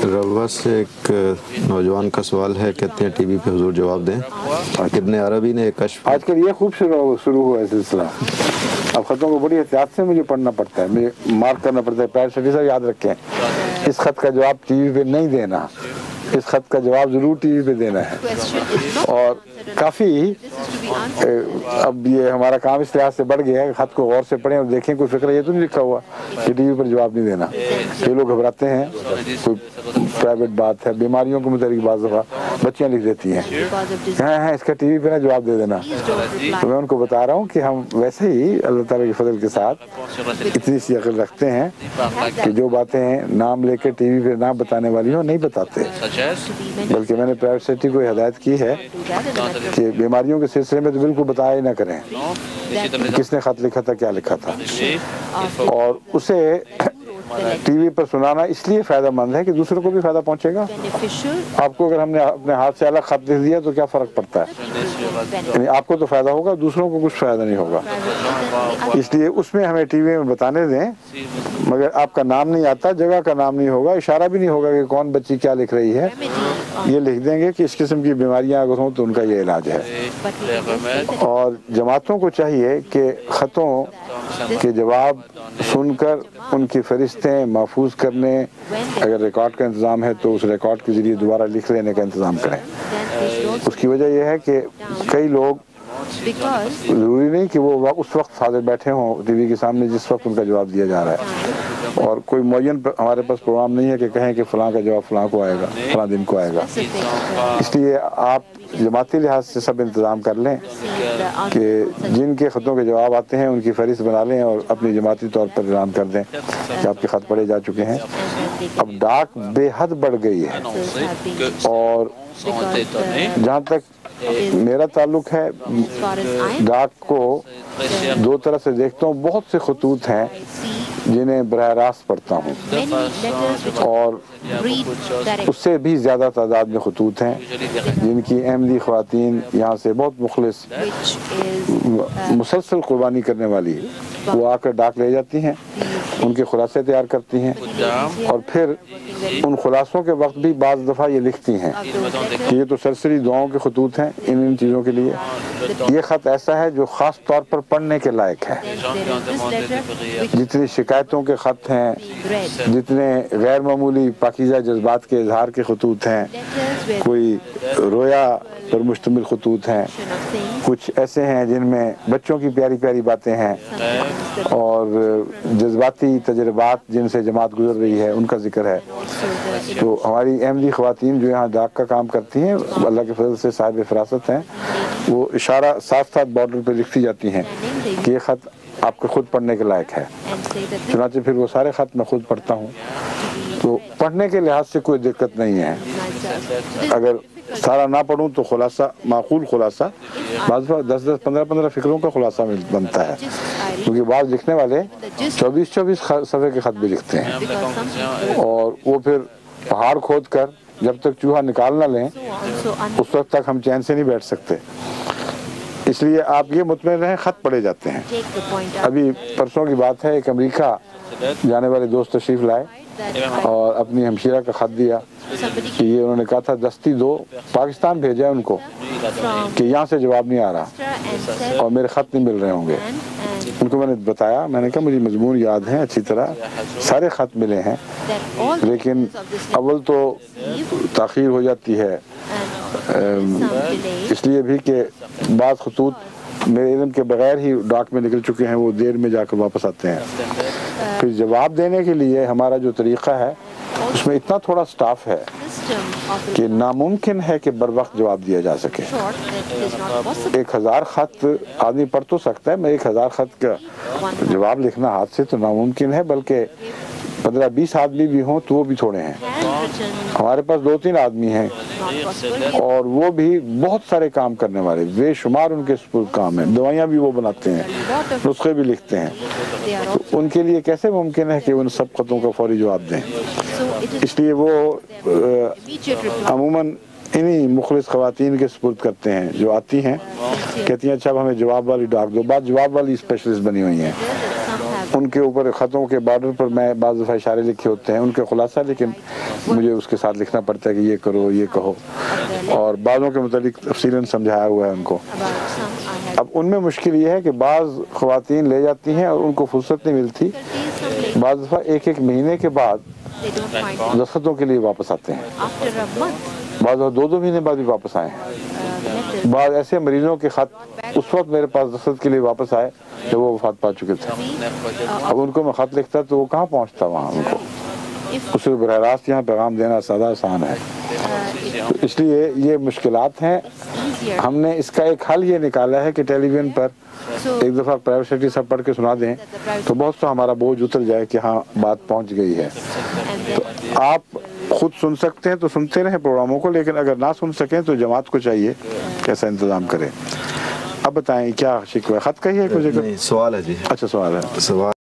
رلوا سے ایک نوجوان کا سوال ہے، کہتے ہیں ٹی وی پہ حضور جواب دیں۔ ابن عربی نے ایک کشف آج کل یہ خوب شروع ہوا ہے سلسلہ۔ اب خطوں کو بڑی احتیاط سے مجھے پڑھنا پڑتا ہے، مجھے مارک کرنا پڑتا ہے، پیر سٹی سے یاد رکھیں اس خط کا جواب ٹی وی پہ نہیں دینا، اس خط کا جواب ضرور ٹی وی پہ دینا ہے۔ اور کافی اب یہ ہمارا کام اس لحاظ سے بڑھ گیا ہے، خط کو غور سے پڑھیں اور دیکھیں کوئی فکر یہ تو نہیں لکھا ہوا کہ ٹی وی پر جواب نہیں دینا۔ یہ لوگ گھبراتے ہیں، کوئی پرائیویٹ بات ہے، بیماریوں کے متعلق بعض دفعہ بچیاں لکھ دیتی ہیں ہاں اس کا ٹی وی پہ نہ جواب دے دینا۔ تو میں ان کو بتا رہا ہوں کہ ہم ویسے ہی اللہ تعالیٰ کے فضل کے ساتھ اتنی سی عقل رکھتے ہیں کہ جو باتیں نام لے کے ٹی وی پہ نہ بتانے والی ہوں نہیں بتاتے، بلکہ میں نے پرائیویٹ سیکٹری کو ہدایت کی ہے کہ بیماریوں کے سلسلے میں تو بالکل بتایا ہی نہ کریں، کس نے خط لکھا تھا، کیا لکھا تھا، اور اسے ٹی وی پر سنانا اس لیے فائدہ مند ہے کہ دوسروں کو بھی فائدہ پہنچے گا۔ آپ کو اگر ہم نے اپنے ہاتھ سے الگ خط لکھ دیا تو کیا فرق پڑتا ہے، یعنی آپ کو تو فائدہ ہوگا، دوسروں کو کچھ فائدہ نہیں ہوگا۔ اس لیے اس میں ہمیں ٹی وی میں بتانے دیں، مگر آپ کا نام نہیں آتا، جگہ کا نام نہیں ہوگا، اشارہ بھی نہیں ہوگا کہ کون بچی کیا لکھ رہی ہے، یہ لکھ دیں گے کہ اس قسم کی بیماریاں اگر ہوں تو ان کا یہ علاج ہے۔ اور جماعتوں کو چاہیے کہ خطوں کے جواب سن کر ان کی فہرستیں محفوظ کرنے، اگر ریکارڈ کا انتظام ہے تو اس ریکارڈ کے ذریعے دوبارہ لکھ لینے کا انتظام کریں۔ اس کی وجہ یہ ہے کہ کئی لوگ ضروری نہیں کہ وہ اس وقت حاضر بیٹھے ہوں ٹی وی کے سامنے جس وقت ان کا جواب دیا جا رہا ہے، اور کوئی معین ہمارے پاس پروگرام نہیں ہے کہ کہیں کہ فلاں کا جواب فلاں کو آئے گا، فلاں دن کو آئے گا۔ اس لیے آپ جماعتی لحاظ سے سب انتظام کر لیں کہ جن کے خطوں کے جواب آتے ہیں ان کی فہرست بنا لیں اور اپنی جماعتی طور پر اعلان کر دیں کہ آپ کے خط پڑھے جا چکے ہیں۔ اب ڈاک بے حد بڑھ گئی ہے، اور جہاں تک میرا تعلق ہے ڈاک کو دو طرح سے دیکھتا ہوں۔ بہت سے خطوط ہیں جنہیں براہ راست پڑھتا ہوں، اور اس سے بھی زیادہ تعداد میں خطوط ہیں جن کی احمدی خواتین یہاں سے بہت مخلص مسلسل قربانی کرنے والی وہ آ کر ڈاک لے جاتی ہیں، ان کے خلاصے تیار کرتی ہیں، اور پھر ان خلاصوں کے وقت بھی بعض دفعہ یہ لکھتی ہیں کہ یہ تو سرسری دعاؤں کے خطوط ہیں ان چیزوں کے لیے، یہ خط ایسا ہے جو خاص طور پر پڑھنے کے لائق ہے۔ جتنی شکایتوں کے خط ہیں، جتنے غیر معمولی پاکیزہ جذبات کے اظہار کے خطوط ہیں، کوئی رویا پر مشتمل خطوط ہیں، کچھ ایسے ہیں جن میں بچوں کی پیاری پیاری باتیں ہیں، اور جذباتی تجربات جن سے جماعت گزر رہی ہے ان کا ذکر ہے۔ تو ہماری احمدی خواتین جو یہاں ڈاک کا کام کرتی ہیں اللہ کے فضل سے صاحب فراست ہیں، وہ اشارہ ساتھ ساتھ بارڈر پہ لکھتی جاتی ہیں کہ یہ خط آپ کو خود پڑھنے کے لائق ہے۔ چنانچہ پھر وہ سارے خط میں خود پڑھتا ہوں، تو پڑھنے کے لحاظ سے کوئی دقت نہیں ہے۔ اگر سارا نہ پڑھوں تو خلاصہ، معقول خلاصہ، بعض 10-15 فکروں کا خلاصہ بنتا ہے، کیونکہ بعض لکھنے والے 24 صفحے کے خط بھی لکھتے ہیں، اور وہ پھر پہاڑ کھود کر جب تک چوہا نکال نہ لیں اس وقت تک ہم چین سے نہیں بیٹھ سکتے۔ اس لیے آپ یہ مطمئن رہیں خط پڑھے جاتے ہیں۔ ابھی پرسوں کی بات ہے، ایک امریکہ جانے والے دوست تشریف لائے اور اپنی ہمشیرہ کا خط دیا کہ یہ انہوں نے کہا تھا دستی دو، پاکستان بھیجا ہے ان کو کہ یہاں سے جواب نہیں آ رہا اور میرے خط نہیں مل رہے ہوں گے۔ ان کو میں نے بتایا، میں نے کہا مجھے مضمون یاد ہیں اچھی طرح، سارے خط ملے ہیں، لیکن اول تو تاخیر ہو جاتی ہے اس لیے بھی کہ بعض خطوط میرے علم کے بغیر ہی ڈاک میں نکل چکے ہیں، وہ دیر میں جا کر واپس آتے ہیں۔ پھر جواب دینے کے لیے ہمارا جو طریقہ ہے اس میں اتنا تھوڑا سٹاف ہے کہ ناممکن ہے کہ بر وقت جواب دیا جا سکے۔ 1000 خط آدمی پڑھ تو سکتا ہے، میں 1000 خط کا جواب لکھنا ہاتھ سے تو ناممکن ہے، بلکہ 15-20 آدمی بھی ہوں تو وہ بھی تھوڑے ہیں۔ ہمارے پاس 2-3 آدمی ہیں اور وہ بھی بہت سارے کام کرنے والے، بے شمار ان کے سپرد کام ہیں، دوائیاں بھی وہ بناتے ہیں، نسخے بھی لکھتے ہیں، تو ان کے لیے کیسے ممکن ہے کہ ان سب خطوں کا فوری جواب دیں؟ اس لیے وہ عموماً انہی مخلص خواتین کے سپرد کرتے ہیں جو آتی ہیں، کہتی ہیں اچھا اب ہمیں جواب والی ڈاک دو، بعد جواب والی اسپیشلسٹ بنی ہوئی ہیں، ان کے اوپر خطوں کے بارڈر پر میں بعض دفعہ اشارے لکھے ہوتے ہیں ان کے خلاصہ، لیکن مجھے اس کے ساتھ لکھنا پڑتا ہے کہ یہ کرو یہ کہو، اور بعضوں کے متعلق تفصیلاً سمجھایا ہوا ہے ان کو۔ اب ان میں مشکل یہ ہے کہ بعض خواتین لے جاتی ہیں اور ان کو فرصت نہیں ملتی، بعض دفعہ ایک مہینے کے بعد دستخطوں کے لیے واپس آتے ہیں، بعض دفعہ 2 مہینے بعد بھی واپس آئے ہیں۔ بعض ایسے مریضوں کے خط اس وقت میرے پاس دستخط کے لیے واپس آئے جب وہ وفات پا چکے تھے۔ اب ان کو میں خط لکھتا تو وہ کہاں پہنچتا وہاں ان کو، اس سے براہ راست یہاں پیغام دینا زیادہ آسان ہے۔ تو اس لیے یہ مشکلات ہیں۔ ہم نے اس کا ایک حل یہ نکالا ہے کہ ٹیلی ویژن پر ایک دفعہ پرائیویٹ سیکرٹری صاحب پڑھ کے سنا دیں تو بہت سا ہمارا بوجھ اتر جائے کہ ہاں بات پہنچ گئی ہے۔ تو آپ خود سن سکتے ہیں تو سنتے رہیں پروگراموں کو، لیکن اگر نہ سن سکیں تو جماعت کو چاہیے کیسا انتظام کریں۔ اب بتائیں کیا شکوہ ہے؟ خط کا ہی ہے کچھ؟ نہیں، سوال ہے جی۔ اچھا، سوال ہے۔ سوال